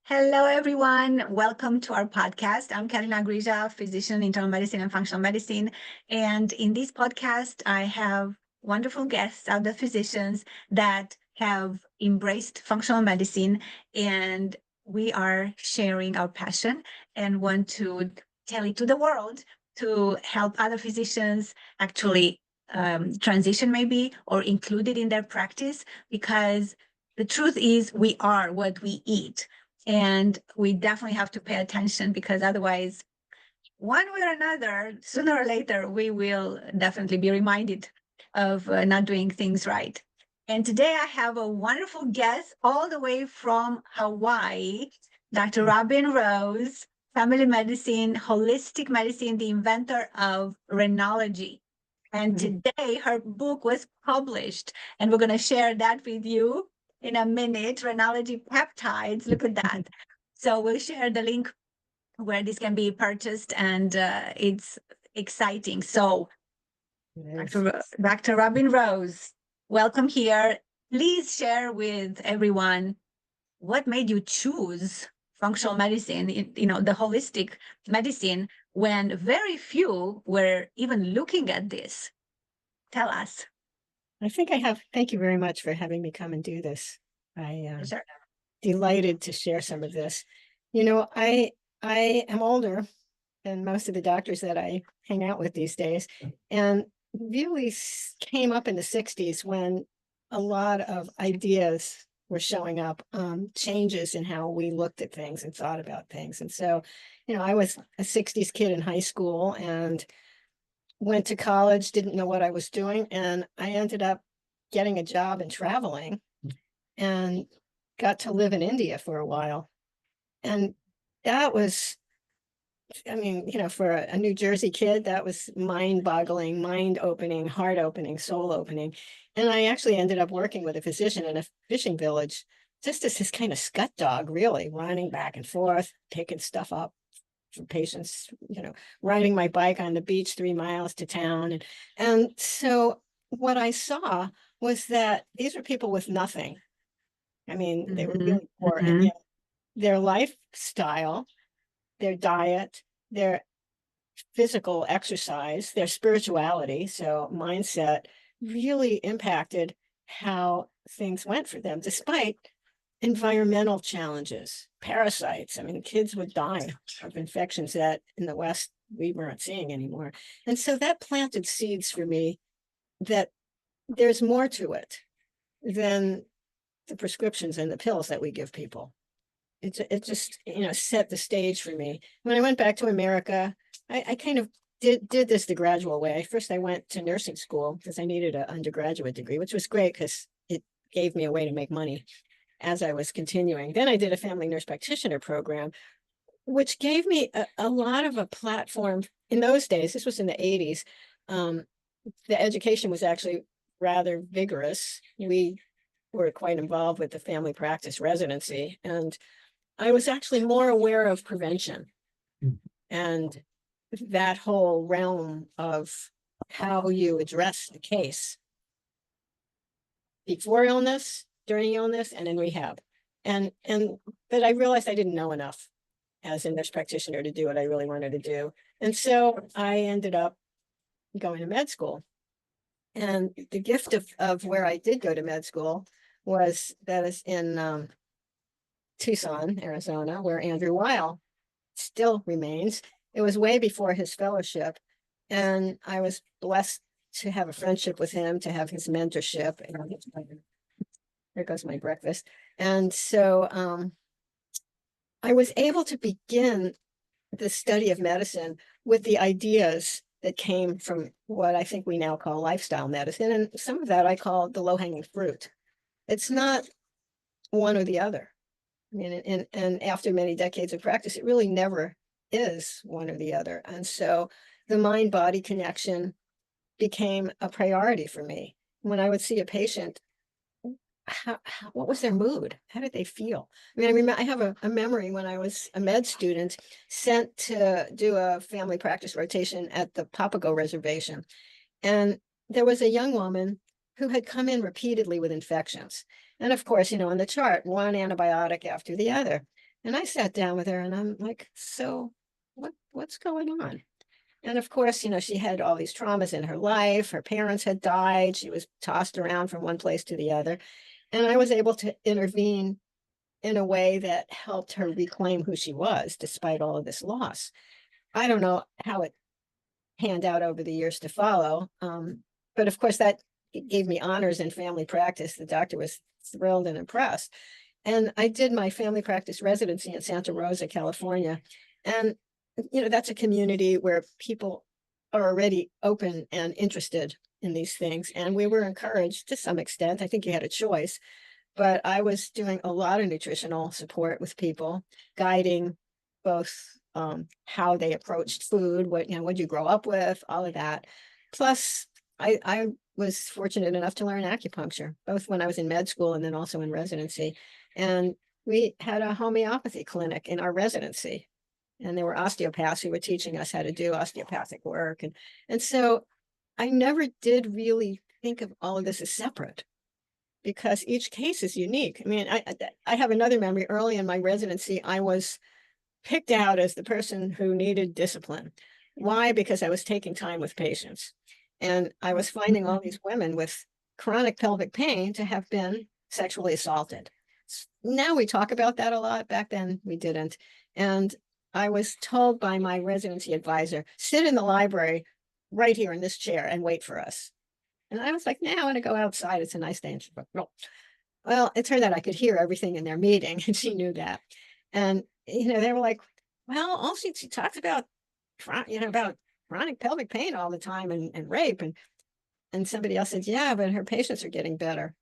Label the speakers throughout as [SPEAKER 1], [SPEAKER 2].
[SPEAKER 1] Hello, everyone. Welcome to our podcast. I'm Catalina Grija, physician, internal medicine, and functional medicine. And in this podcast, I have wonderful guests, other physicians that have embraced functional medicine. And we are sharing our passion and want to tell it to the world to help other physicians actually transition, maybe, or include it in their practice, because the truth is we are what we eat. And we definitely have to pay attention, because otherwise, one way or another, sooner or later, we will definitely be reminded of not doing things right. And today I have a wonderful guest all the way from Hawaii, Dr. Robin Rose, family medicine, holistic medicine, the inventor of Renology. And today her book was published, and we're going to share that with you in a minute. Renology Peptides. Look at that. So we'll share the link where this can be purchased, and it's exciting. So, Dr. Robin Rose, welcome here. Please share with everyone what made you choose functional medicine, the holistic medicine, when very few were even looking at this. Tell us.
[SPEAKER 2] Thank you very much for having me come and do this.
[SPEAKER 1] Sure.
[SPEAKER 2] Delighted to share some of this. I am older than most of the doctors that I hang out with these days, and really came up in the 60s when a lot of ideas were showing up, changes in how we looked at things and thought about things. And so, I was a 60s kid in high school and went to college, didn't know what I was doing, and I ended up getting a job and traveling and got to live in India for a while. And that was, for a New Jersey kid, that was mind-boggling, mind-opening, heart-opening, soul-opening. And I actually ended up working with a physician in a fishing village, just as this kind of scut dog, really, running back and forth, picking stuff up for patients, riding my bike on the beach 3 miles to town. And so what I saw was that these were people with nothing. They were really poor, and yet their lifestyle, their diet, their physical exercise, their spirituality, so mindset, really impacted how things went for them, despite environmental challenges, parasites. Kids would die of infections that in the West we weren't seeing anymore. And so that planted seeds for me that there's more to it than the prescriptions and the pills that we give people. It just, set the stage for me. When I went back to America, I kind of did this the gradual way. First, I went to nursing school because I needed an undergraduate degree, which was great because it gave me a way to make money as I was continuing. Then I did a family nurse practitioner program, which gave me a lot of a platform. In those days, this was in the 80s, the education was actually rather vigorous. We were quite involved with the family practice residency, and I was actually more aware of prevention and that whole realm of how you address the case before illness, during illness, and in rehab. But I realized I didn't know enough as a nurse practitioner to do what I really wanted to do. And so I ended up going to med school. And the gift of where I did go to med school was that is in Tucson, Arizona, where Andrew Weil still remains. It was way before his fellowship, and I was blessed to have a friendship with him, to have his mentorship. And there goes my breakfast. And so I was able to begin the study of medicine with the ideas that came from what I think we now call lifestyle medicine. And some of that I call the low-hanging fruit. It's not one or the other. And after many decades of practice, it really never is one or the other. And so the mind-body connection became a priority for me. When I would see a patient, what was their mood? How did they feel? I have a memory when I was a med student sent to do a family practice rotation at the Papago Reservation. And there was a young woman who had come in repeatedly with infections. And of course, on the chart, one antibiotic after the other. And I sat down with her and I'm like, so what's going on? And of course, she had all these traumas in her life. Her parents had died. She was tossed around from one place to the other. And I was able to intervene in a way that helped her reclaim who she was despite all of this loss. I don't know how it panned out over the years to follow. But of course, that gave me honors in family practice. The doctor was thrilled and impressed. And I did my family practice residency in Santa Rosa, California. And, that's a community where people are already open and interested in these things. And we were encouraged to some extent. I think you had a choice, but I was doing a lot of nutritional support with people, guiding both how they approached food, what you grow up with, all of that. Plus, I was fortunate enough to learn acupuncture, both when I was in med school and then also in residency. And we had a homeopathy clinic in our residency. And there were osteopaths who were teaching us how to do osteopathic work. And so I never did really think of all of this as separate because each case is unique. I mean, I have another memory. Early in my residency, I was picked out as the person who needed discipline. Why? Because I was taking time with patients. And I was finding all these women with chronic pelvic pain to have been sexually assaulted. Now we talk about that a lot. Back then we didn't. And I was told by my residency advisor, sit in the library right here in this chair and wait for us. And I was like, no, I want to go outside. It's a nice day. And she's like, no. Well, it turned out I could hear everything in their meeting, and she knew that. And, they were like, well, all she talks about, about chronic pelvic pain all the time and rape. And somebody else said, yeah, but her patients are getting better.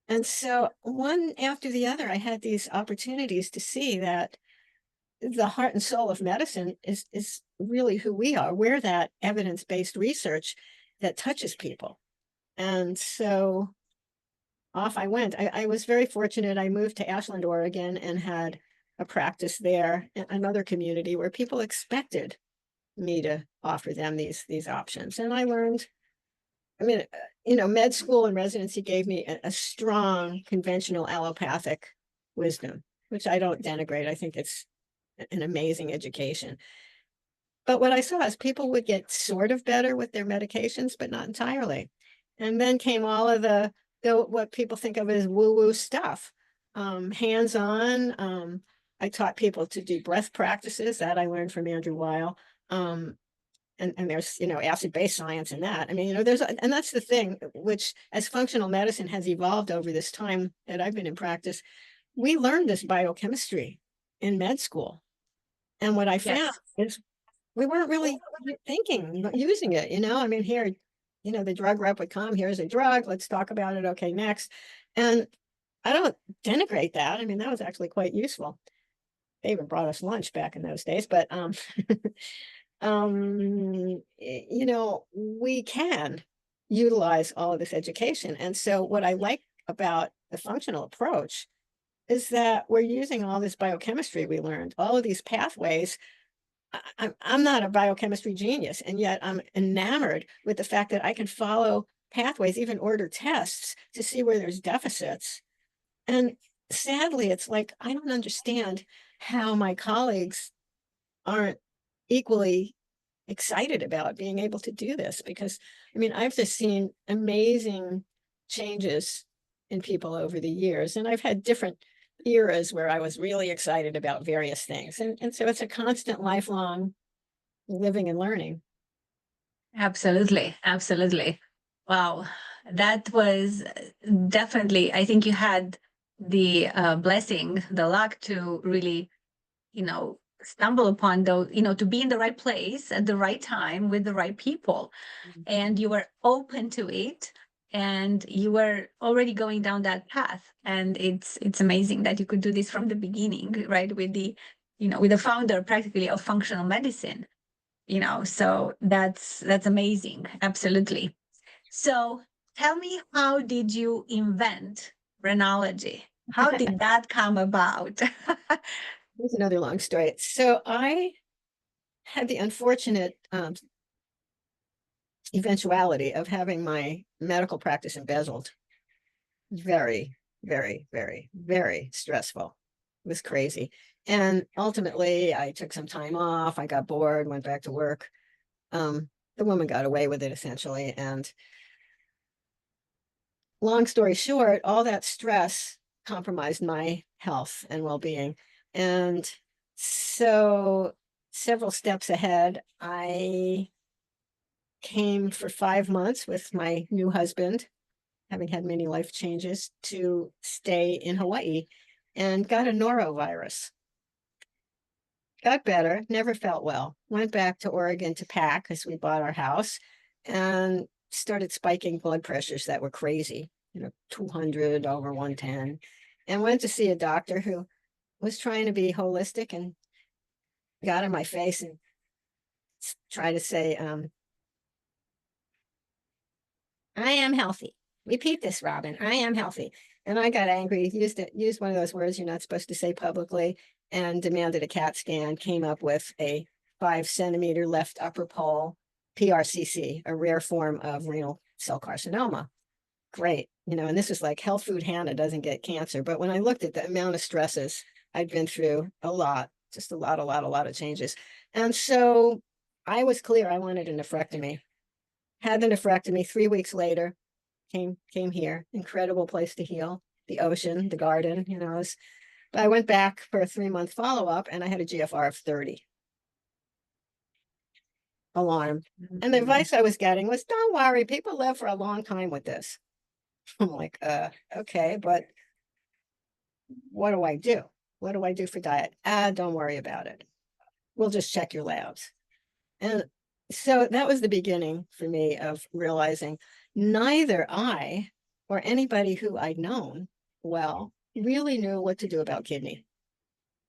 [SPEAKER 2] And so one after the other, I had these opportunities to see that the heart and soul of medicine is really who we are. We're that evidence-based research that touches people. And so off I went. I was very fortunate. I moved to Ashland, Oregon, and had a practice there, another community where people expected me to offer them these options. And I learned, med school and residency gave me a strong conventional allopathic wisdom, which I don't denigrate. I think it's an amazing education. But what I saw is people would get sort of better with their medications, but not entirely. And then came all of the what people think of as woo-woo stuff, hands-on. I taught people to do breath practices that I learned from Andrew Weil. And there's, acid-base science in that. And that's the thing, which as functional medicine has evolved over this time that I've been in practice, we learned this biochemistry in med school. And what I found is we weren't really thinking, using it, here, the drug rep would come, here's a drug, let's talk about it. Okay, next. And I don't denigrate that. That was actually quite useful. They even brought us lunch back in those days, but, we can utilize all of this education. And so what I like about the functional approach is that we're using all this biochemistry we learned, all of these pathways. I'm not a biochemistry genius, and yet I'm enamored with the fact that I can follow pathways, even order tests to see where there's deficits. And sadly, it's like, I don't understand how my colleagues aren't equally excited about being able to do this, because I've just seen amazing changes in people over the years, and I've had different eras where I was really excited about various things. And so it's a constant lifelong living and learning.
[SPEAKER 1] Absolutely. Absolutely. Wow. That was definitely, I think you had the blessing, the luck to really, stumble upon those, to be in the right place at the right time with the right people. And you were open to it, and you were already going down that path. And it's amazing that you could do this from the beginning, right? With the, with the founder practically of functional medicine, so that's amazing. Absolutely. So tell me, how did you invent Renology? How did that come about?
[SPEAKER 2] Here's another long story. So I had the unfortunate eventuality of having my medical practice embezzled. Very, very, very, very stressful. It was crazy. And ultimately, I took some time off. I got bored, went back to work. The woman got away with it essentially. And long story short, all that stress compromised my health and well-being. And so several steps ahead, I came for 5 months with my new husband, having had many life changes, to stay in Hawaii and got a norovirus. Got better, never felt well. Went back to Oregon to pack because we bought our house and started spiking blood pressures that were crazy, 200 over 110, and went to see a doctor who was trying to be holistic and got in my face and tried to say, I am healthy. Repeat this, Robin. I am healthy. And I got angry, used one of those words you're not supposed to say publicly, and demanded a CAT scan, came up with a 5-centimeter left upper pole, PRCC, a rare form of renal cell carcinoma. Great. And this is like health food Hannah doesn't get cancer. But when I looked at the amount of stresses I'd been through, a lot, just a lot of changes. And so I was clear I wanted a nephrectomy. Had the nephrectomy. 3 weeks later, came here. Incredible place to heal. The ocean, the garden, But I went back for a 3-month follow-up and I had a GFR of 30. Alarm. And the advice I was getting was, don't worry, people live for a long time with this. I'm like, okay, but what do I do? What do I do for diet? Don't worry about it. We'll just check your labs. And so that was the beginning for me of realizing neither I or anybody who I'd known well really knew what to do about kidney.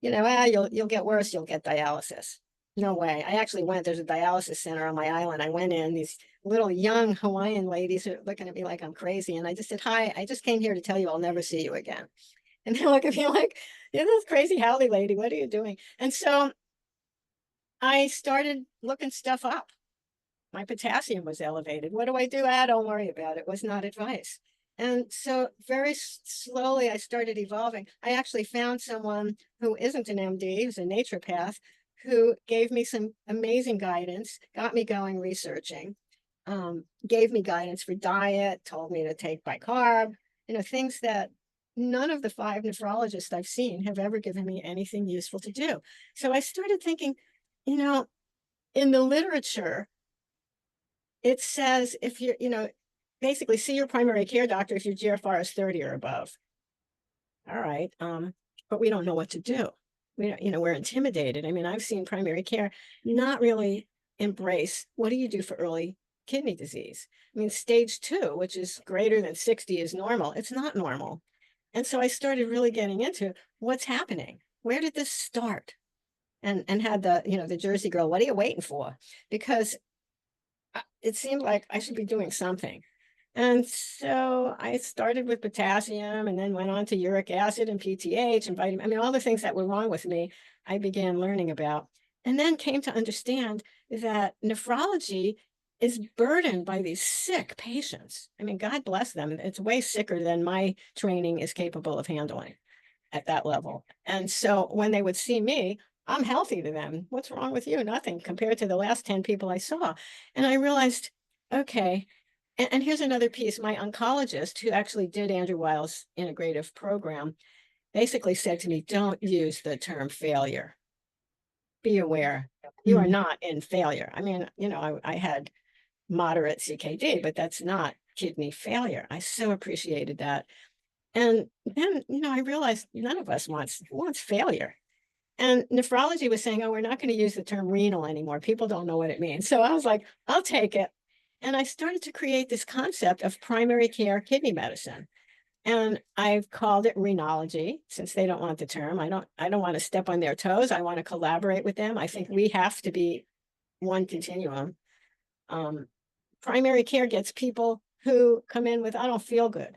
[SPEAKER 2] You'll get worse, you'll get dialysis. No way. I actually went, there's a dialysis center on my island. I went in, these little young Hawaiian ladies are looking at me like I'm crazy. And I just said, hi, I just came here to tell you I'll never see you again. And they're looking at me like, you're this crazy Howley lady, what are you doing? And so I started looking stuff up. My potassium was elevated. What do I do? Don't worry about it. It was not advice. And so very slowly I started evolving. I actually found someone who isn't an MD, who's a naturopath, who gave me some amazing guidance, got me going researching, gave me guidance for diet, told me to take bicarb, things that none of the 5 nephrologists I've seen have ever given me anything useful to do. So I started thinking, in the literature, it says if you're, basically see your primary care doctor if your GFR is 30 or above. All right. But we don't know what to do. We're intimidated. I mean, I've seen primary care not really embrace, what do you do for early kidney disease? I mean, stage 2, which is greater than 60, is normal. It's not normal. And so I started really getting into what's happening. Where did this start? And had the Jersey girl, what are you waiting for? Because it seemed like I should be doing something. And so I started with potassium and then went on to uric acid and PTH and vitamin. I mean, all the things that were wrong with me, I began learning about. And then came to understand that nephrology is burdened by these sick patients. I mean, God bless them. It's way sicker than my training is capable of handling at that level. And so when they would see me, I'm healthy to them. What's wrong with you? Nothing compared to the last 10 people I saw. And I realized, okay, and here's another piece. My oncologist, who actually did Andrew Weil's integrative program, basically said to me, don't use the term failure. Be aware you are not in failure. I mean, I had moderate CKD, but that's not kidney failure. I so appreciated that. And then, I realized none of us wants failure. And nephrology was saying, oh, we're not going to use the term renal anymore. People don't know what it means. So I was like, I'll take it. And I started to create this concept of primary care kidney medicine. And I've called it Renology, since they don't want the term. I don't want to step on their toes. I want to collaborate with them. I think we have to be one continuum. Primary care gets people who come in with, I don't feel good.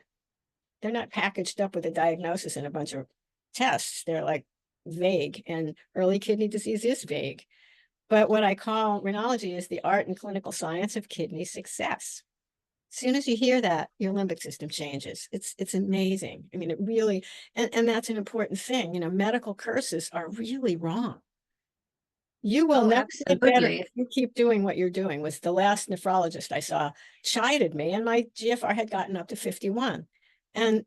[SPEAKER 2] They're not packaged up with a diagnosis and a bunch of tests. They're like vague, and early kidney disease is vague. But what I call Renology is the art and clinical science of kidney success. As soon as you hear that, your limbic system changes. It's amazing. I mean, it really, and that's an important thing. You know, medical curses are really wrong. You will
[SPEAKER 1] Oh,
[SPEAKER 2] never get better
[SPEAKER 1] absolutely.
[SPEAKER 2] if you keep doing what you're doing. Was the last nephrologist I saw chided me, and my GFR had gotten up to 51. And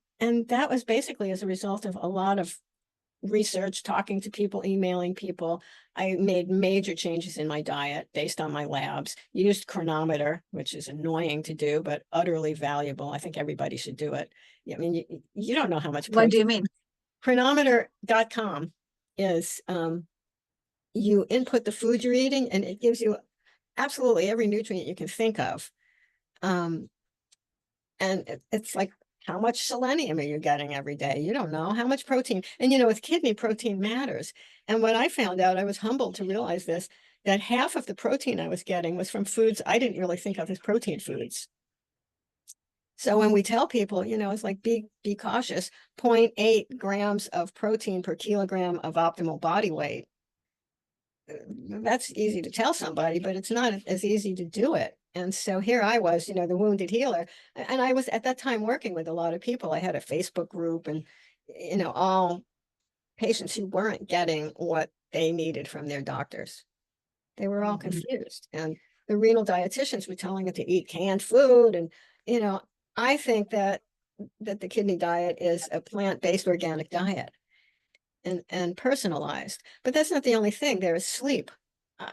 [SPEAKER 2] that was basically as a result of a lot of research, talking to people, emailing people. I made major changes in my diet based on my labs, used chronometer, which is annoying to do, but utterly valuable. I think everybody should do it. I mean, you don't know how much
[SPEAKER 1] What do
[SPEAKER 2] protein.
[SPEAKER 1] you mean?
[SPEAKER 2] Chronometer.com is you input the food you're eating, and it gives you absolutely every nutrient you can think of. And it's like, how much selenium are you getting every day? You don't know how much protein. And, you know, with kidney, protein matters. And when I found out, I was humbled to realize this, that half of the protein I was getting was from foods I didn't really think of as protein foods. So when we tell people, you know, it's like, be cautious, 0.8 grams of protein per kilogram of optimal body weight. That's easy to tell somebody, but it's not as easy to do it. And so here I was, you know, the wounded healer. And I was at that time working with a lot of people. I had a Facebook group and, you know, all patients who weren't getting what they needed from their doctors. They were all confused. And the renal dietitians were telling them to eat canned food. And, you know, I think that the kidney diet is a plant-based organic diet and personalized. But that's not the only thing. There is sleep.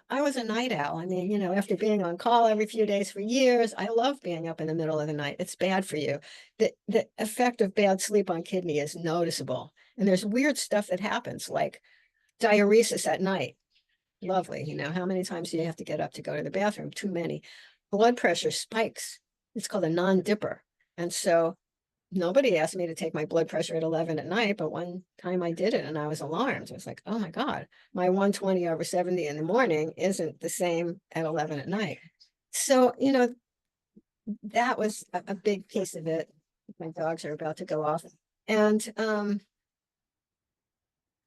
[SPEAKER 2] I was a night owl. I mean, you know, after being on call every few days for years, I love being up in the middle of the night. It's bad for you. The effect of bad sleep on kidney is noticeable. And there's weird stuff that happens, like diuresis at night. Lovely. You know, how many times do you have to get up to go to the bathroom? Too many. Blood pressure spikes. It's called a non-dipper. And so nobody asked me to take my blood pressure at 11 at night, but one time I did it and I was alarmed. I was like, oh my God, my 120/70 in the morning isn't the same at 11 at night. So, you know, that was a big piece of it. My dogs are about to go off. And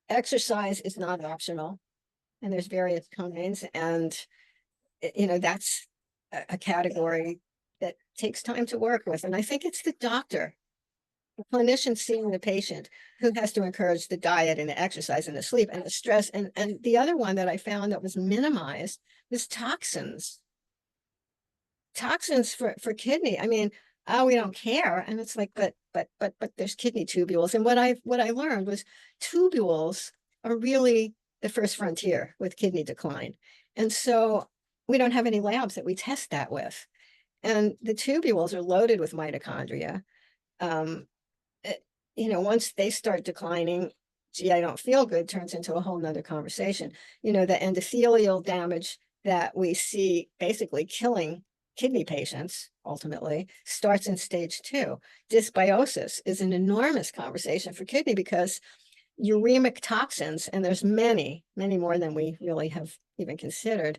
[SPEAKER 2] exercise is not optional. And there's various kinds. And, you know, that's a category that takes time to work with. And I think it's the doctor, the clinician seeing the patient, who has to encourage the diet and the exercise and the sleep and the stress. And the other one that I found that was minimized was toxins. Toxins for kidney. I mean, oh, we don't care. And it's like, but there's kidney tubules. And what I learned was tubules are really the first frontier with kidney decline. And so we don't have any labs that we test that with. And the tubules are loaded with mitochondria. You know, once they start declining, gee, I don't feel good, turns into a whole nother conversation. You know, the endothelial damage that we see basically killing kidney patients ultimately starts in stage 2. Dysbiosis is an enormous conversation for kidney because uremic toxins, and there's many more than we really have even considered,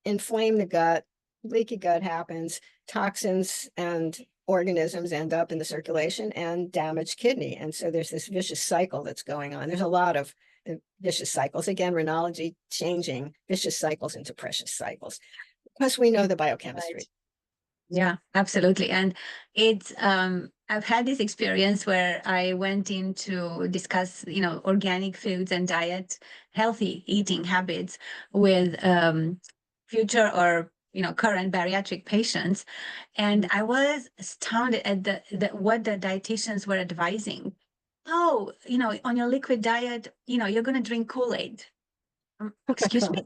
[SPEAKER 2] inflame the gut. Leaky gut happens, toxins and organisms end up in the circulation and damage kidney. And so there's this vicious cycle that's going on. There's a lot of vicious cycles. Again, Renology changing vicious cycles into precious cycles. Plus, we know the biochemistry.
[SPEAKER 1] Right. Yeah, absolutely. And it's I've had this experience where I went in to discuss, you know, organic foods and diet, healthy eating habits with future or, you know, current bariatric patients. And I was astounded at the what the dietitians were advising. Oh, you know, on your liquid diet, you know, you're going to drink Kool-Aid. Excuse me.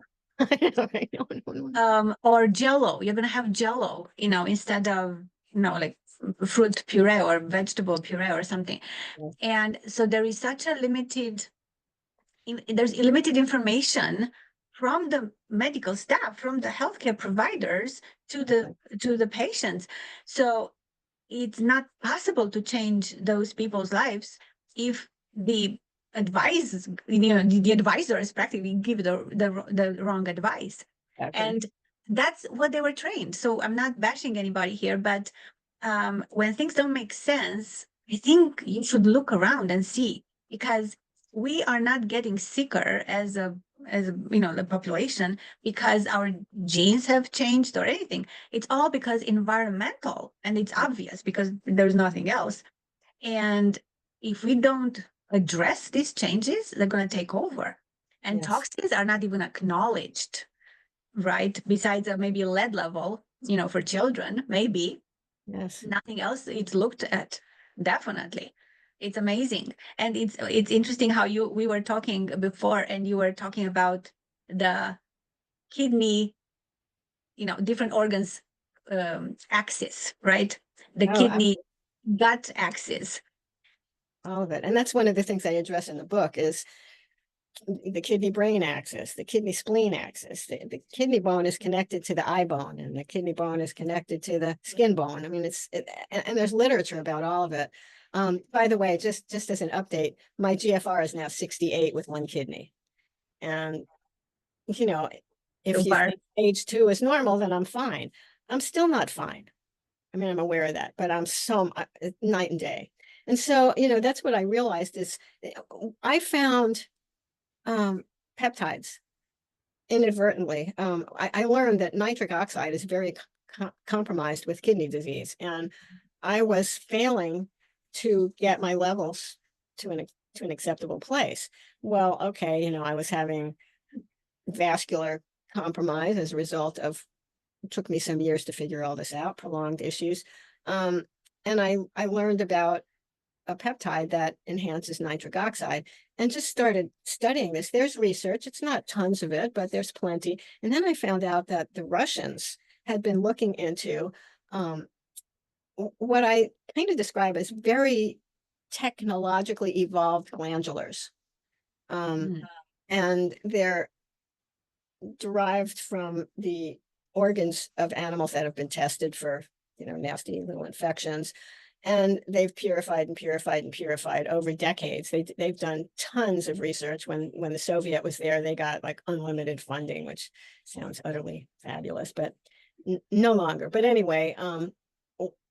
[SPEAKER 1] Or Jello. You're going to have Jello, you know, instead of, you know, like fruit puree or vegetable puree or something.
[SPEAKER 2] Yes.
[SPEAKER 1] And so there is such a there's limited information from the medical staff, from the healthcare providers to the patients. So it's not possible to change those people's lives if the advice, you know, the advisors practically give the wrong advice.
[SPEAKER 2] Okay.
[SPEAKER 1] And that's what they were trained. So I'm not bashing anybody here, but when things don't make sense, I think you should look around and see, because we are not getting sicker as a as the population because our genes have changed or anything. It's all because environmental, and it's obvious because there's nothing else. And if we don't address these changes, they're going to take over. And
[SPEAKER 2] Yes.
[SPEAKER 1] toxins are not even acknowledged, right? Besides maybe lead level, for children, maybe.
[SPEAKER 2] Yes.
[SPEAKER 1] Nothing else it's looked at. Definitely. It's amazing. And it's interesting how we were talking before, and you were talking about the kidney, different organs axis, right? The
[SPEAKER 2] Oh,
[SPEAKER 1] kidney gut axis.
[SPEAKER 2] all of it. And that's one of the things I address in the book is the kidney brain axis, the kidney spleen axis. The kidney bone is connected to the eye bone, and the kidney bone is connected to the skin bone. I mean, and there's literature about all of it. By the way, just as an update, my GFR is now 68 with one kidney. And, if
[SPEAKER 1] So
[SPEAKER 2] you
[SPEAKER 1] far.
[SPEAKER 2] think age 2 is normal, then I'm fine. I'm still not fine. I mean, I'm aware of that, but I'm night and day. And so, that's what I realized is I found peptides inadvertently. I learned that nitric oxide is very compromised with kidney disease, and I was failing to get my levels to an acceptable place. Well, okay, I was having vascular compromise as a result of, it took me some years to figure all this out, prolonged issues. And I learned about a peptide that enhances nitric oxide and just started studying this. There's research, it's not tons of it, but there's plenty. And then I found out that the Russians had been looking into what I kind of describe as very technologically evolved glandulars. And they're derived from the organs of animals that have been tested for, nasty little infections. And they've purified and purified and purified over decades. They've done tons of research. When the Soviet was there, they got like unlimited funding, which sounds utterly fabulous, but no longer. But anyway,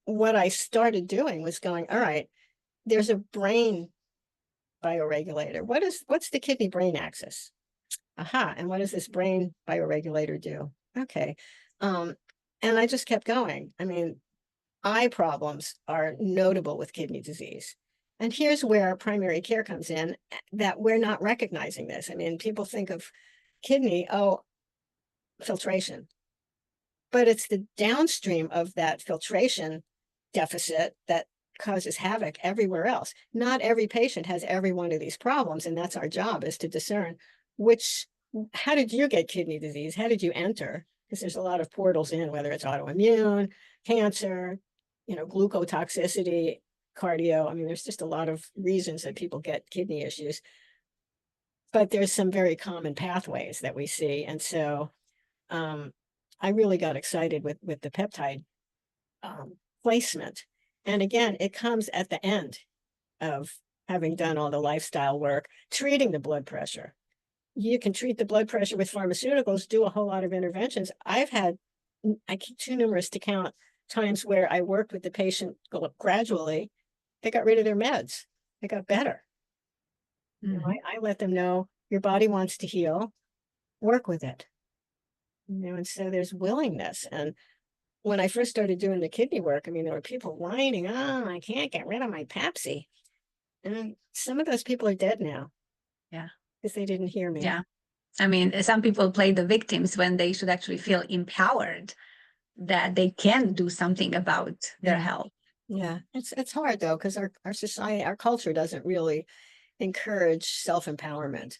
[SPEAKER 2] what I started doing was going, all right, there's a brain bioregulator. What's the kidney brain axis? Aha. And what does this brain bioregulator do? Okay. And I just kept going. I mean, eye problems are notable with kidney disease. And here's where primary care comes in, that we're not recognizing this. I mean, people think of kidney, filtration. But it's the downstream of that filtration deficit that causes havoc everywhere else. Not every patient has every one of these problems, and that's our job, is to discern how did you get kidney disease? How did you enter? Because there's a lot of portals in, whether it's autoimmune, cancer, glucotoxicity, cardio. I mean, there's just a lot of reasons that people get kidney issues. But there's some very common pathways that we see. And so I really got excited with the peptide placement. And again, it comes at the end of having done all the lifestyle work, treating the blood pressure. You can treat the blood pressure with pharmaceuticals, do a whole lot of interventions. I keep too numerous to count times where I worked with the patient gradually. They got rid of their meds. They got better.
[SPEAKER 1] Mm-hmm.
[SPEAKER 2] I let them know your body wants to heal, work with it. And so there's willingness. And when I first started doing the kidney work, I mean, there were people whining, I can't get rid of my Pepsi. And some of those people are dead now.
[SPEAKER 1] Yeah.
[SPEAKER 2] Because they didn't hear me.
[SPEAKER 1] Yeah. I mean, some people play the victims when they should actually feel empowered that they can do something about their health.
[SPEAKER 2] Yeah. It's hard though, because our society, our culture doesn't really encourage self-empowerment.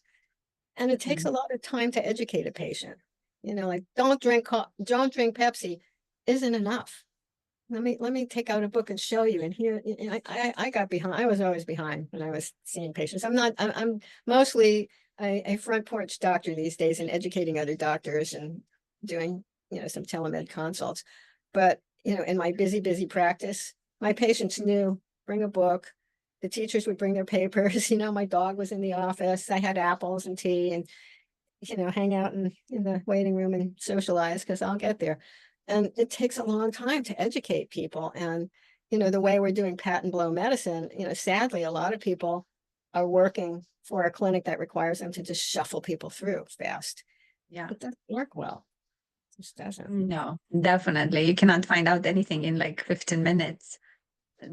[SPEAKER 2] And it takes a lot of time to educate a patient. Like don't drink Pepsi isn't enough. Let me take out a book and show you. And here, I got behind. I was always behind when I was seeing patients. I'm mostly a front porch doctor these days, and educating other doctors and doing, some telemed consults. But, in my busy practice, my patients knew, bring a book. The teachers would bring their papers. My dog was in the office. I had apples and tea, and, hang out in the waiting room and socialize, because I'll get there. And it takes a long time to educate people. And, the way we're doing pat and blow medicine, sadly, a lot of people are working for a clinic that requires them to just shuffle people through fast.
[SPEAKER 1] Yeah.
[SPEAKER 2] It doesn't work well. It just doesn't.
[SPEAKER 1] No, definitely. You cannot find out anything in like 15 minutes.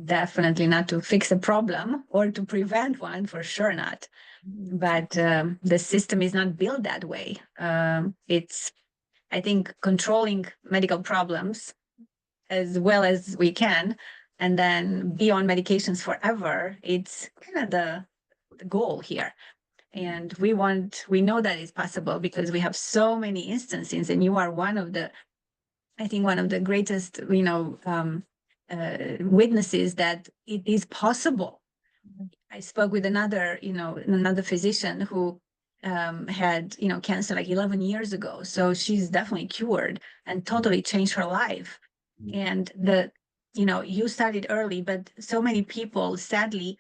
[SPEAKER 1] Definitely not to fix a problem or to prevent one, for sure not. But the system is not built that way. It's, I think, controlling medical problems as well as we can, and then be on medications forever. It's kind of the goal here. And we know that it's possible because we have so many instances, and you are one of the, I think, one of the greatest, witnesses that it is possible. I spoke with another physician who had, cancer like 11 years ago. So she's definitely cured and totally changed her life. And you started early, but so many people sadly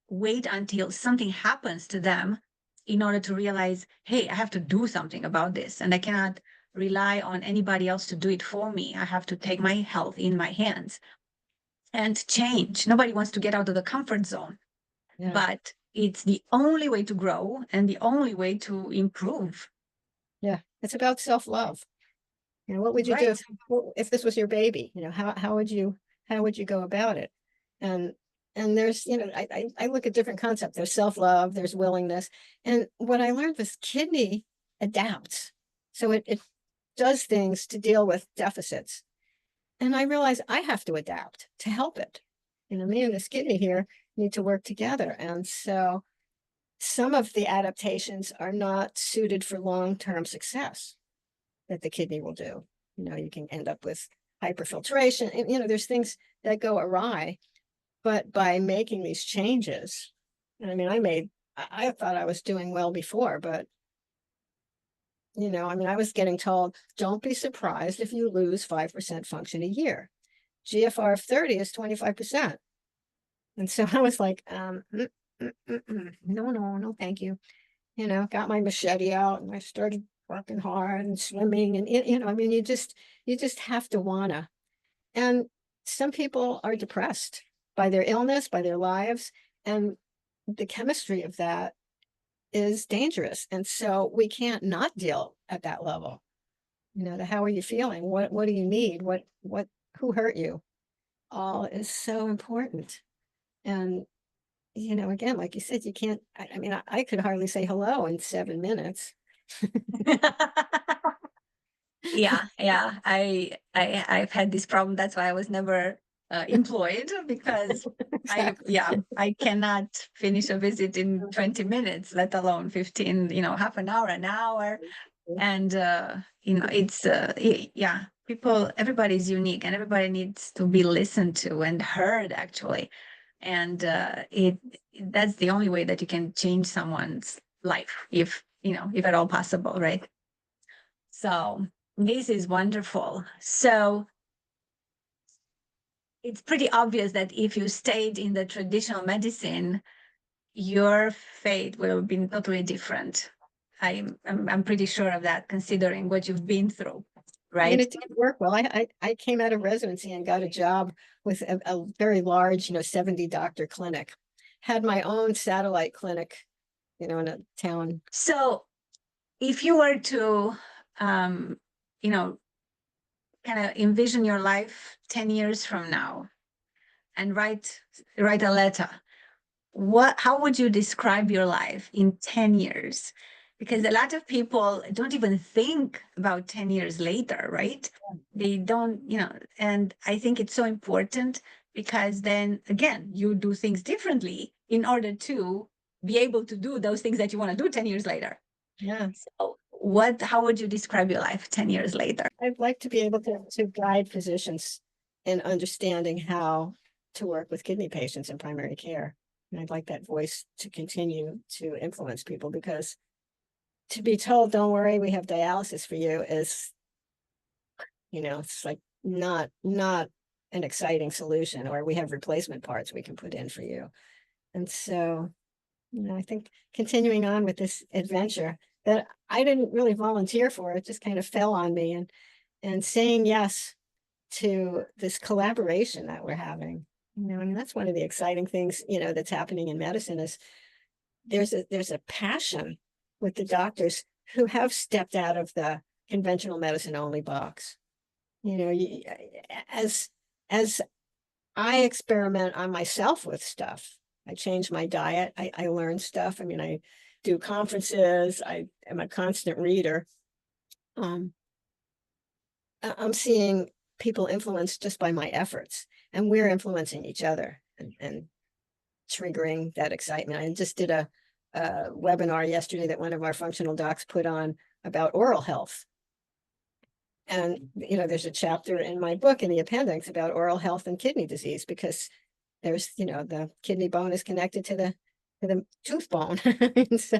[SPEAKER 1] wait until something happens to them in order to realize, hey, I have to do something about this, and I cannot rely on anybody else to do it for me. I have to take my health in my hands and change. Nobody wants to get out of the comfort zone, but it's the only way to grow and the only way to improve.
[SPEAKER 2] Yeah, it's about self-love. What would you do if this was your baby? How would you go about it? And there's, I look at different concepts. There's self-love, there's willingness. And what I learned was kidney adapts. So it does things to deal with deficits. And I realize I have to adapt to help it. Me and this kidney here need to work together. And so some of the adaptations are not suited for long-term success that the kidney will do. You can end up with hyperfiltration. And, there's things that go awry. But by making these changes, I thought I was doing well before, but I was getting told, don't be surprised if you lose 5% function a year. GFR of 30 is 25%. And so I was like, no, thank you. Got my machete out and I started working hard and swimming and, you just have to wanna. And some people are depressed by their illness, by their lives, and the chemistry of that is dangerous. And so we can't not deal at that level. How are you feeling? What do you need? Who hurt you? All is so important. And, again, like you said, you can't, I could hardly say hello in 7 minutes.
[SPEAKER 1] Yeah. I've had this problem. That's why I was never employed, because
[SPEAKER 2] Exactly.
[SPEAKER 1] I cannot finish a visit in 20 minutes, let alone 15, half an hour, an hour. And it's everybody's unique, and everybody needs to be listened to and heard, actually. And that's the only way that you can change someone's life, if at all possible, right? So this is wonderful. So it's pretty obvious that if you stayed in the traditional medicine, your fate would have been totally different. I'm pretty sure of that, considering what you've been through, right?
[SPEAKER 2] And it did work well. I came out of residency and got a job with a very large, 70 doctor clinic. Had my own satellite clinic, in a town.
[SPEAKER 1] So if you were to, kind of envision your life 10 years from now and write a letter, how would you describe your life in 10 years? Because a lot of people don't even think about 10 years later, right? They don't, and I think it's so important, because then again, you do things differently in order to be able to do those things that you want to do 10 years later.
[SPEAKER 2] Yeah.
[SPEAKER 1] So how would you describe your life 10 years later?
[SPEAKER 2] I'd like to be able to guide physicians in understanding how to work with kidney patients in primary care. And I'd like that voice to continue to influence people, because to be told, don't worry, we have dialysis for you is, it's like not an exciting solution, or we have replacement parts we can put in for you. And so, I think continuing on with this adventure that I didn't really volunteer for, it just kind of fell on me, and saying yes to this collaboration that we're having. That's one of the exciting things, that's happening in medicine, is there's a passion with the doctors who have stepped out of the conventional medicine only box. You know, as I experiment on myself with stuff, I change my diet, I learn stuff. I mean, I do conferences, I am a constant reader. I'm seeing people influenced just by my efforts, and we're influencing each other and triggering that excitement. I just did a webinar yesterday that one of our functional docs put on about oral health. And, you know, there's a chapter in my book in the appendix about oral health and kidney disease, because there's, you know, the kidney bone is connected to the tooth bone. And so,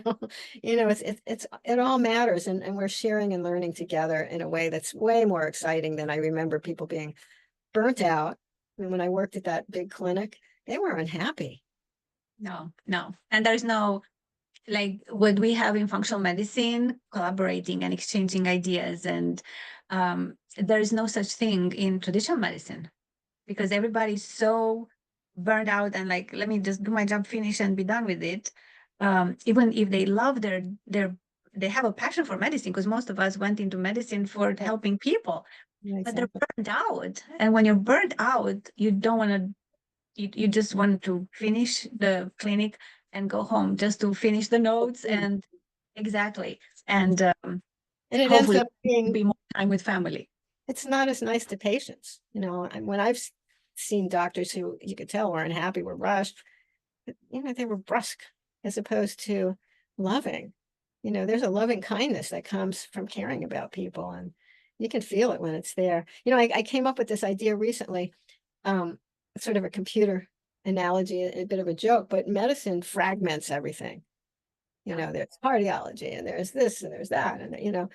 [SPEAKER 2] you know, it all matters. And we're sharing and learning together in a way that's way more exciting than I remember people being burnt out. And when I worked at that big clinic, they were unhappy.
[SPEAKER 1] No. And there's no, like what we have in functional medicine, collaborating and exchanging ideas. And there's no such thing in traditional medicine, because everybody's so burned out and like, let me just do my job, finish and be done with it. Even if they love they have a passion for medicine, because most of us went into medicine for helping people.
[SPEAKER 2] Yeah,
[SPEAKER 1] But they're
[SPEAKER 2] exactly.
[SPEAKER 1] burned out. And when you're burned out, you don't want to, you just want to finish the clinic and go home, just to finish the notes. And exactly. And
[SPEAKER 2] And it ends
[SPEAKER 1] hopefully
[SPEAKER 2] up being,
[SPEAKER 1] be more time with family.
[SPEAKER 2] it's not as nice to patients. You know, and when I've seen doctors who you could tell weren't happy, were rushed, you know, they were brusque as opposed to loving. You know, there's a loving kindness that comes from caring about people, and you can feel it when it's there. You know, I came up with this idea recently, sort of a computer analogy, a bit of a joke, but medicine fragments everything. You know, there's cardiology and there's this and there's that. And, you know,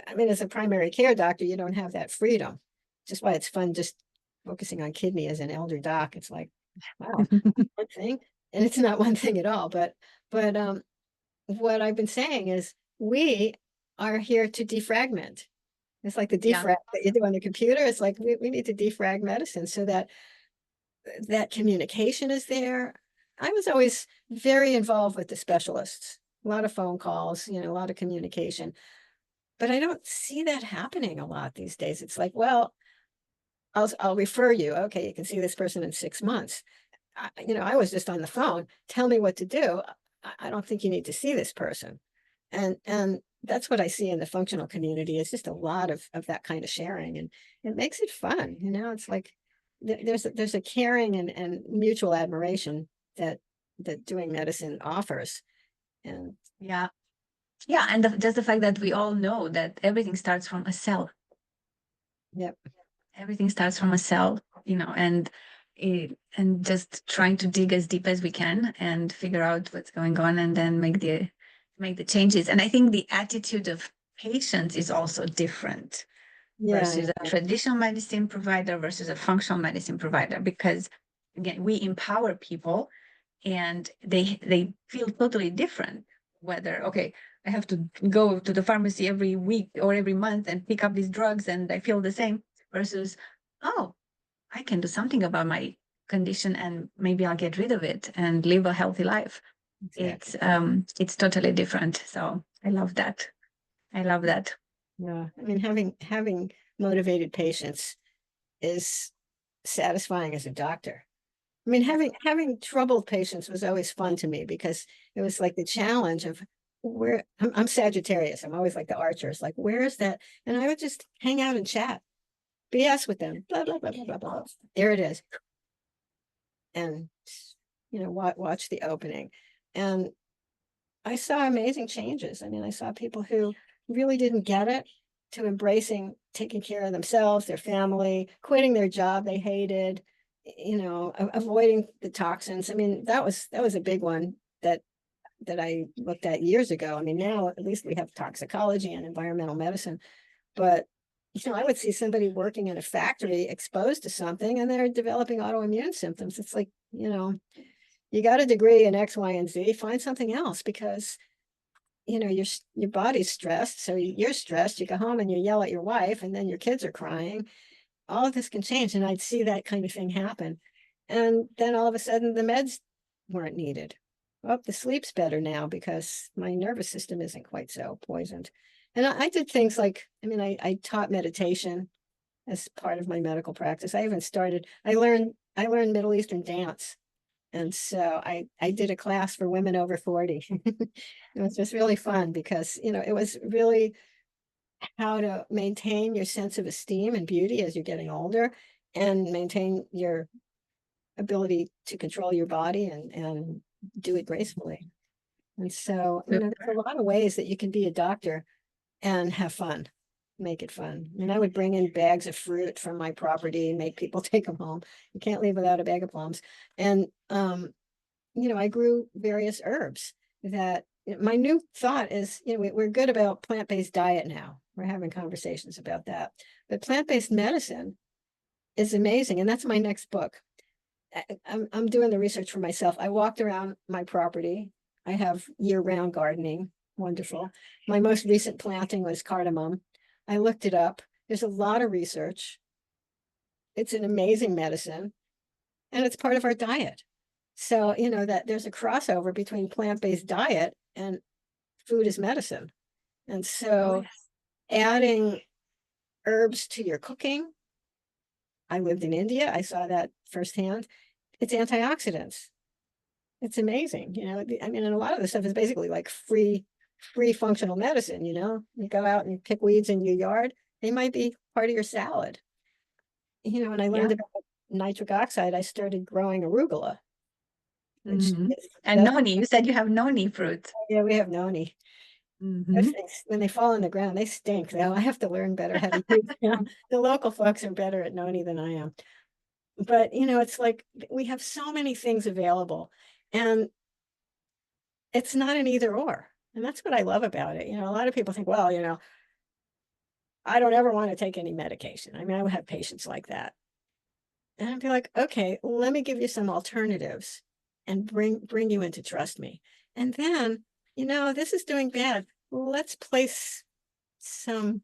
[SPEAKER 2] I mean, as a primary care doctor, you don't have that freedom. Just why it's fun just focusing on kidney as an elder doc. It's like, wow, one thing. And it's not one thing at all. But what I've been saying is we are here to defragment. It's like the
[SPEAKER 1] Yeah.
[SPEAKER 2] defrag that you do on the computer. It's like we need to defrag medicine so that that communication is there. I was always very involved with the specialists, a lot of phone calls, you know, a lot of communication. But I don't see that happening a lot these days. It's like, well, I'll refer you. Okay, you can see this person in 6 months. You know, I was just on the phone. Tell me what to do. I don't think you need to see this person. And that's what I see in the functional community. It's just a lot of that kind of sharing, and it makes it fun. You know, it's like there's a caring and mutual admiration that doing medicine offers. And
[SPEAKER 1] Yeah. And just the fact that we all know that everything starts from a cell.
[SPEAKER 2] yep.
[SPEAKER 1] Everything starts from a cell, you know, and just trying to dig as deep as we can and figure out what's going on, and then make the changes. And I think the attitude of patients is also different
[SPEAKER 2] Yeah.
[SPEAKER 1] versus a traditional medicine provider versus a functional medicine provider, because again, we empower people and they feel totally different. Whether, okay, I have to go to the pharmacy every week or every month and pick up these drugs and I feel the same, versus, oh, I can do something about my condition and maybe I'll get rid of it and live a healthy life.
[SPEAKER 2] Exactly.
[SPEAKER 1] It's totally different. So I love that. I love that.
[SPEAKER 2] Yeah. I mean, having motivated patients is satisfying as a doctor. I mean, having troubled patients was always fun to me, because it was like the challenge of where I'm Sagittarius. I'm always like the archers, like, where is that? And I would just hang out and chat, BS with them, blah, blah, blah, blah, blah, blah. There it is. And, you know, watch the opening. And I saw amazing changes. I mean, I saw people who really didn't get it, to embracing taking care of themselves, their family, quitting their job they hated, you know, avoiding the toxins. I mean, that was a big one that I looked at years ago. I mean, now at least we have toxicology and environmental medicine, but you know, I would see somebody working in a factory exposed to something and they're developing autoimmune symptoms. It's like, you know, you got a degree in X, Y, and Z, find something else, because you know, your body's stressed. So you're stressed. You go home and you yell at your wife, and then your kids are crying. All of this can change. And I'd see that kind of thing happen. And then all of a sudden the meds weren't needed. oh, the sleep's better now because my nervous system isn't quite so poisoned. And I did things like, I mean, I taught meditation as part of my medical practice. I even started, I learned Middle Eastern dance. And so I did a class for women over 40. It was just really fun because, it was really how to maintain your sense of esteem and beauty as you're getting older and maintain your ability to control your body and do it gracefully. And so, there's a lot of ways that you can be a doctor and have fun, make it fun. And I would bring in bags of fruit from my property and make people take them home. You can't leave without a bag of plums. And, I grew various herbs that my new thought is, we're good about plant-based diet now. We're having conversations about that. But plant-based medicine is amazing. And that's my next book. I'm doing the research for myself. I walked around my property. I have year-round gardening. Wonderful. My most recent planting was cardamom. I looked it up. There's a lot of research. It's an amazing medicine, and it's part of our diet. So, that there's a crossover between plant-based diet and food as medicine. And so adding herbs to your cooking, I lived in India. I saw that firsthand. It's antioxidants. It's amazing. I mean, and a lot of the stuff is basically like free functional medicine. You go out and pick weeds in your yard. They might be part of your salad. When I learned about nitric oxide, I started growing arugula. Which
[SPEAKER 1] and noni, you said you have noni fruit.
[SPEAKER 2] Yeah, we have noni. Those things, when they fall on the ground, they stink though. I have to learn better how to use them. The local folks are better at noni than I am. But, it's like we have so many things available and it's not an either or. And that's what I love about it. A lot of people think, well, I don't ever want to take any medication. I mean, I would have patients like that. And I'd be like, okay, let me give you some alternatives and bring you in to trust me. And then, this is doing bad. Let's place some,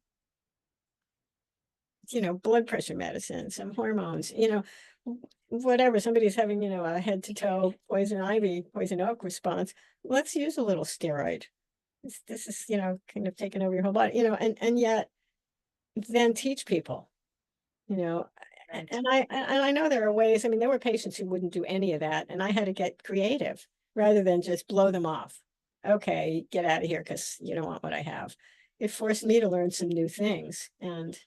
[SPEAKER 2] blood pressure medicine, some hormones, whatever. Somebody's having, a head to toe poison ivy, poison oak response. Let's use a little steroid. This is, kind of taking over your whole body, and yet then teach people, and I know there are ways. I mean, there were patients who wouldn't do any of that, and I had to get creative rather than just blow them off. Okay, get out of here because you don't want what I have. It forced me to learn some new things, and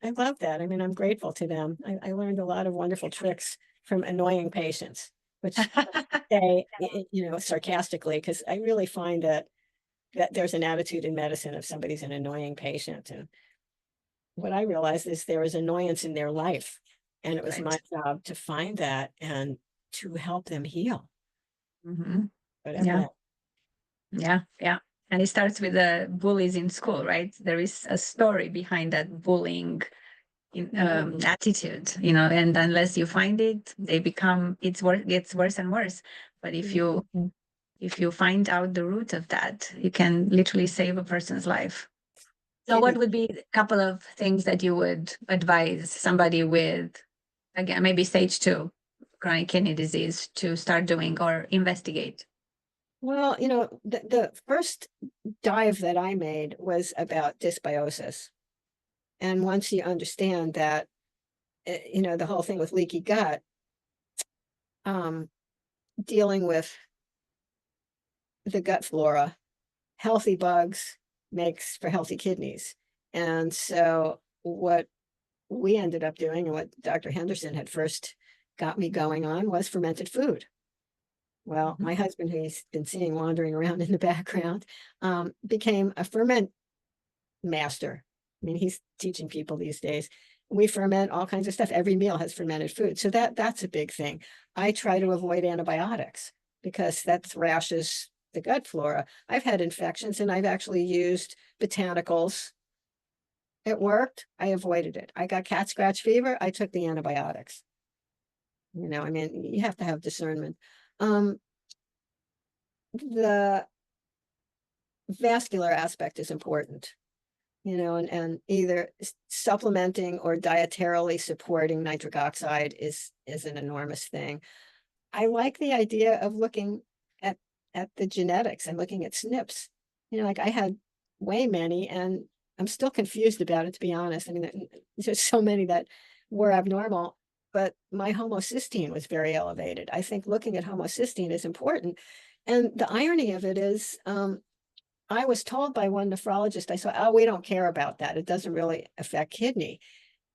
[SPEAKER 2] I love that. I mean, I'm grateful to them. I learned a lot of wonderful tricks from annoying patients, which say, sarcastically, because I really find that there's an attitude in medicine if somebody's an annoying patient. And what I realized is there was annoyance in their life. And it was my job to find that and to help them heal. Whatever
[SPEAKER 1] Yeah. And it starts with the bullies in school, right? There is a story behind that bullying attitude, and unless you find it, gets worse and worse. But if you find out the root of that, you can literally save a person's life. So what would be a couple of things that you would advise somebody with, again, maybe stage 2 chronic kidney disease to start doing or investigate?
[SPEAKER 2] Well, the first dive that I made was about dysbiosis. And once you understand that, the whole thing with leaky gut, dealing with the gut flora, healthy bugs makes for healthy kidneys. And so what we ended up doing and what Dr. Henderson had first got me going on was fermented food. Well, my husband, who he's been seeing wandering around in the background, became a ferment master. I mean, he's teaching people these days. We ferment all kinds of stuff. Every meal has fermented food. So that's a big thing. I try to avoid antibiotics because that thrashes the gut flora. I've had infections and I've actually used botanicals. It worked. I avoided it. I got cat scratch fever. I took the antibiotics. I mean, you have to have discernment. The vascular aspect is important, and either supplementing or dietarily supporting nitric oxide is an enormous thing. I like the idea of looking at the genetics and looking at SNPs. Like I had way many, and I'm still confused about it, to be honest. I mean, there's so many that were abnormal, but my homocysteine was very elevated. I think looking at homocysteine is important. And the irony of it is, I was told by one nephrologist, I said, oh, we don't care about that. It doesn't really affect kidney.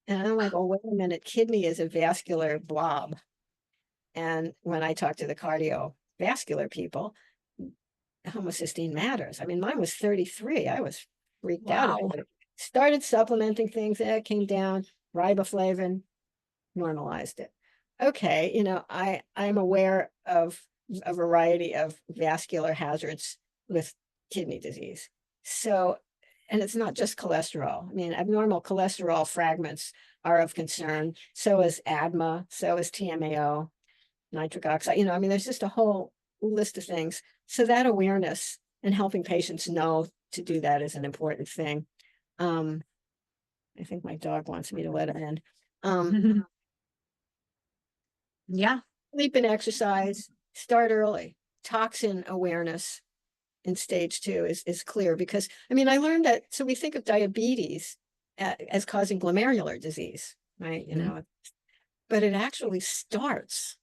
[SPEAKER 2] And I'm like, oh, wait a minute, kidney is a vascular blob. And when I talk to the cardiovascular people, homocysteine matters. I mean, mine was 33. I was freaked out
[SPEAKER 1] Wow.
[SPEAKER 2] about it. Started supplementing things, it came down, riboflavin, normalized it. Okay, I'm aware of a variety of vascular hazards with kidney disease. So, and it's not just cholesterol. I mean, abnormal cholesterol fragments are of concern. So is ADMA, so is TMAO, nitric oxide. I mean, there's just a whole list of things. So that awareness and helping patients know to do that is an important thing. I think my dog wants me to let him in.
[SPEAKER 1] Yeah.
[SPEAKER 2] Sleep and exercise, start early. Toxin awareness in stage 2 is clear, because I mean, I learned that. So we think of diabetes as causing glomerular disease, right? But it actually starts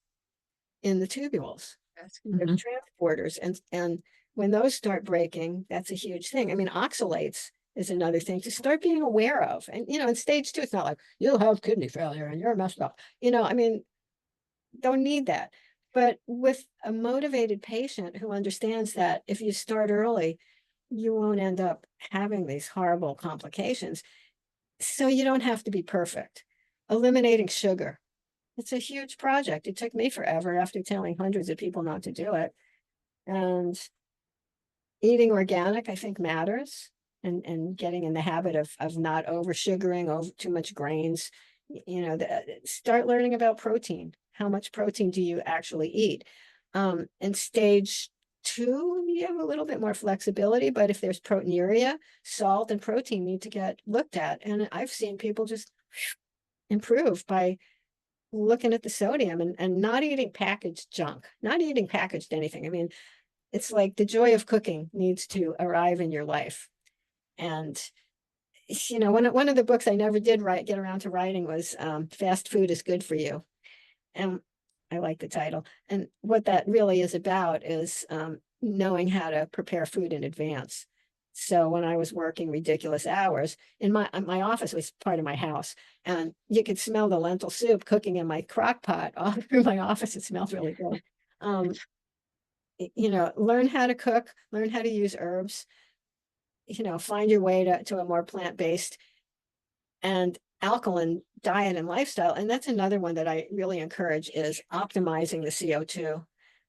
[SPEAKER 2] in the tubules. There's transporters, and when those start breaking, that's a huge thing. I mean, oxalates is another thing to start being aware of. And in stage 2, it's not like you'll have kidney failure and you're messed up. I mean, don't need that. But with a motivated patient who understands that if you start early, you won't end up having these horrible complications. So you don't have to be perfect. Eliminating sugar. It's a huge project. It took me forever after telling hundreds of people not to do it. And eating organic, I think, matters. And getting in the habit of not over sugaring, over too much grains. Start learning about protein. How much protein do you actually eat? In stage 2, you have a little bit more flexibility, but if there's proteinuria, salt and protein need to get looked at. And I've seen people just improve by looking at the sodium and not eating packaged junk, not eating packaged anything. I mean, it's like the joy of cooking needs to arrive in your life. And one of the books I never did get around to writing was Fast Food is Good for You. And I like the title. And what that really is about is knowing how to prepare food in advance. So when I was working ridiculous hours, in my office was part of my house, and you could smell the lentil soup cooking in my crock pot all through my office. It smells really good. Learn how to cook, learn how to use herbs, find your way to a more plant-based and alkaline diet and lifestyle. And that's another one that I really encourage, is optimizing the CO2.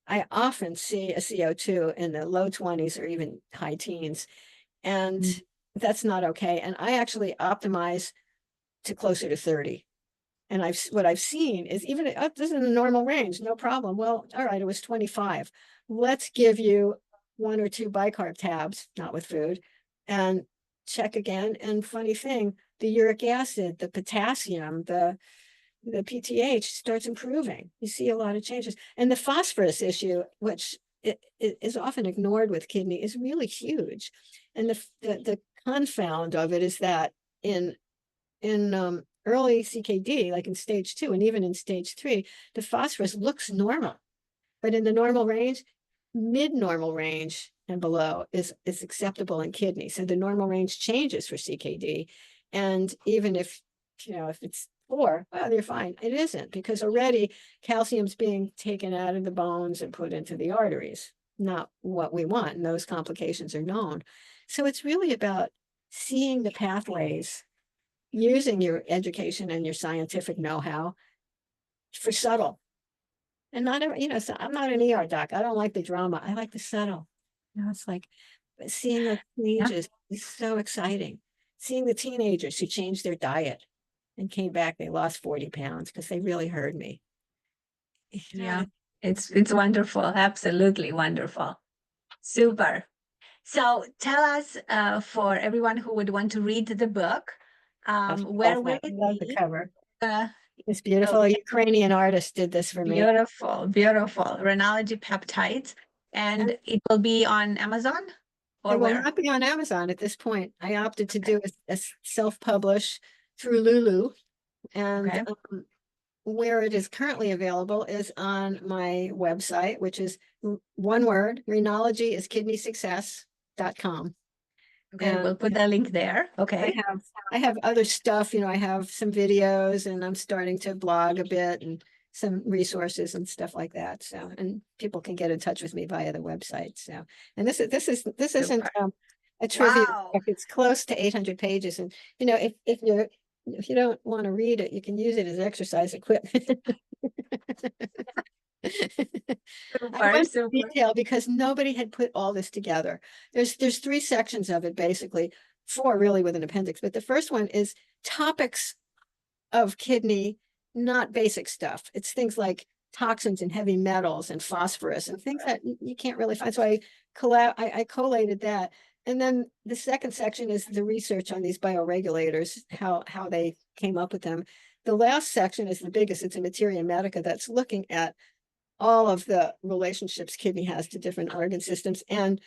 [SPEAKER 2] I often see a CO2 in the low 20s or even high teens, and that's not okay. And I actually optimize to closer to 30. And what I've seen is, even this is in the normal range, no problem. Well, all right, it was 25. Let's give you 1 or 2 bicarb tabs, not with food, and check again. And funny thing, the uric acid, the potassium, the PTH starts improving. You see a lot of changes. And the phosphorus issue, which is often ignored with kidney, is really huge. And the confound of it is that in early CKD, like in stage 2 and even in stage 3, the phosphorus looks normal. But in the normal range, mid-normal range and below is acceptable in kidney. So the normal range changes for CKD. And even if it's 4, well, you're fine. It isn't, because already calcium's being taken out of the bones and put into the arteries, not what we want. And those complications are known. So it's really about seeing the pathways, using your education and your scientific know-how for subtle. And not, so I'm not an ER doc. I don't like the drama. I like the subtle. It's like seeing the changes is so exciting. Seeing the teenagers who changed their diet and came back, they lost 40 pounds because they really heard me.
[SPEAKER 1] Yeah, it's wonderful. Absolutely wonderful. Super. So tell us, for everyone who would want to read the book, where will it
[SPEAKER 2] love
[SPEAKER 1] be?
[SPEAKER 2] the cover.
[SPEAKER 1] Uh,
[SPEAKER 2] It's beautiful. A Ukrainian artist did this for me.
[SPEAKER 1] Beautiful, beautiful. Renology Peptides. And it will be on Amazon or
[SPEAKER 2] It will
[SPEAKER 1] where?
[SPEAKER 2] not be on Amazon at this point. I opted to do a self-publish through Lulu. And
[SPEAKER 1] Okay.
[SPEAKER 2] where it is currently available is on my website, which is one word, renologyiskidneysuccess.com.
[SPEAKER 1] Okay,
[SPEAKER 2] And
[SPEAKER 1] we'll put the link there.
[SPEAKER 2] I
[SPEAKER 1] Okay.
[SPEAKER 2] have other stuff, I have some videos and I'm starting to blog a bit and some resources and stuff like that. So, and people can get in touch with me via the website. So, and this isn't
[SPEAKER 1] Super.
[SPEAKER 2] a trivia
[SPEAKER 1] Wow.
[SPEAKER 2] book. It's close to 800 pages. And, if you don't want to read it, you can use it as exercise equipment. I
[SPEAKER 1] Super,
[SPEAKER 2] went into
[SPEAKER 1] super.
[SPEAKER 2] detail because nobody had put all this together. There's three sections of it, basically, four really with an appendix. But the first one is topics of kidney, not basic stuff. It's things like toxins and heavy metals and phosphorus and things that you can't really find. So I collated that. And then the second section is the research on these bioregulators, how they came up with them. The last section is the biggest. It's a materia medica that's looking at all of the relationships kidney has to different organ systems. And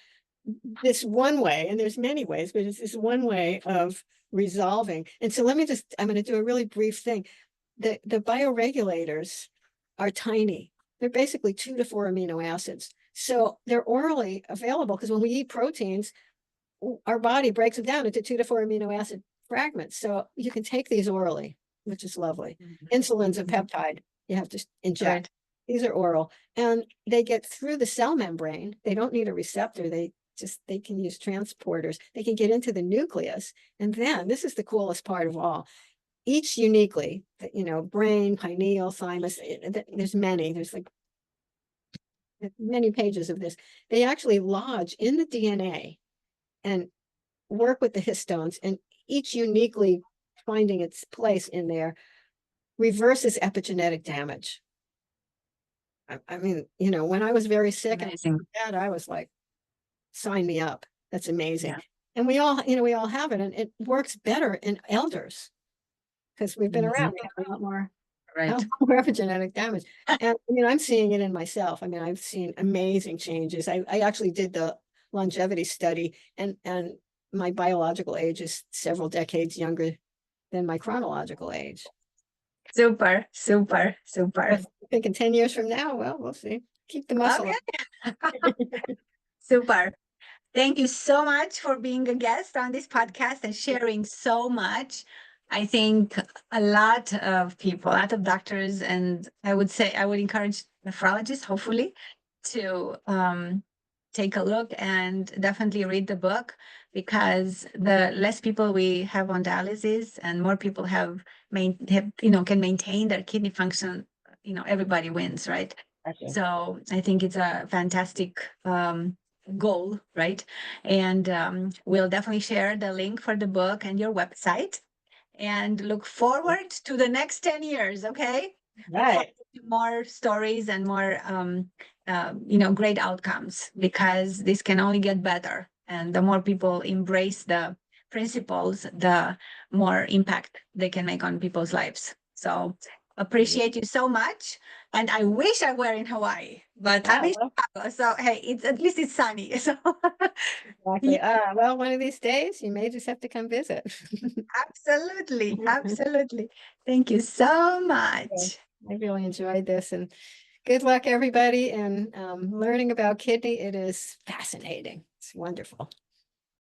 [SPEAKER 2] this one way, and there's many ways, but it's this one way of resolving. And so I'm going to do a really brief thing. The bioregulators are tiny. They're basically 2 to 4 amino acids. So they're orally available because when we eat proteins, our body breaks them down into 2 to 4 amino acid fragments. So you can take these orally, which is lovely. Insulin's a peptide you have to inject.
[SPEAKER 1] Right.
[SPEAKER 2] These are oral and they get through the cell membrane. They don't need a receptor. They can use transporters. They can get into the nucleus. And then this is the coolest part of all. Each uniquely, brain, pineal, thymus, there's like many pages of this. They actually lodge in the DNA and work with the histones, and each uniquely finding its place in there reverses epigenetic damage. I mean, when I was very sick
[SPEAKER 1] Amazing.
[SPEAKER 2] and I was like, sign me up. That's amazing.
[SPEAKER 1] Yeah.
[SPEAKER 2] And we all have it, and it works better in elders because we've been around. We have a lot more,
[SPEAKER 1] Right.
[SPEAKER 2] more epigenetic damage. And I'm seeing it in myself. I've seen amazing changes. I actually did the longevity study, and my biological age is several decades younger than my chronological age.
[SPEAKER 1] Super, super, super.
[SPEAKER 2] But thinking 10 years from now, well, we'll see. Keep the muscle.
[SPEAKER 1] Okay. Super. Thank you so much for being a guest on this podcast and sharing so much. I think a lot of people, a lot of doctors, and I would encourage nephrologists, hopefully, to take a look and definitely read the book, because the less people we have on dialysis and more people can maintain their kidney function, everybody wins, right?
[SPEAKER 2] Okay.
[SPEAKER 1] So I think it's a fantastic goal, right? And we'll definitely share the link for the book and your website, and look forward to the next 10 years. Okay.
[SPEAKER 2] Right.
[SPEAKER 1] More stories and more great outcomes, because this can only get better, and the more people embrace the principles, the more impact they can make on people's lives. So appreciate you so much. And I wish I were in Hawaii, but I'm in Chicago. So hey, at least it's sunny. So
[SPEAKER 2] Exactly. Well, one of these days you may just have to come visit.
[SPEAKER 1] absolutely, absolutely. Thank you so much.
[SPEAKER 2] I really enjoyed this, and good luck everybody. And learning about kidney, it is fascinating. It's wonderful.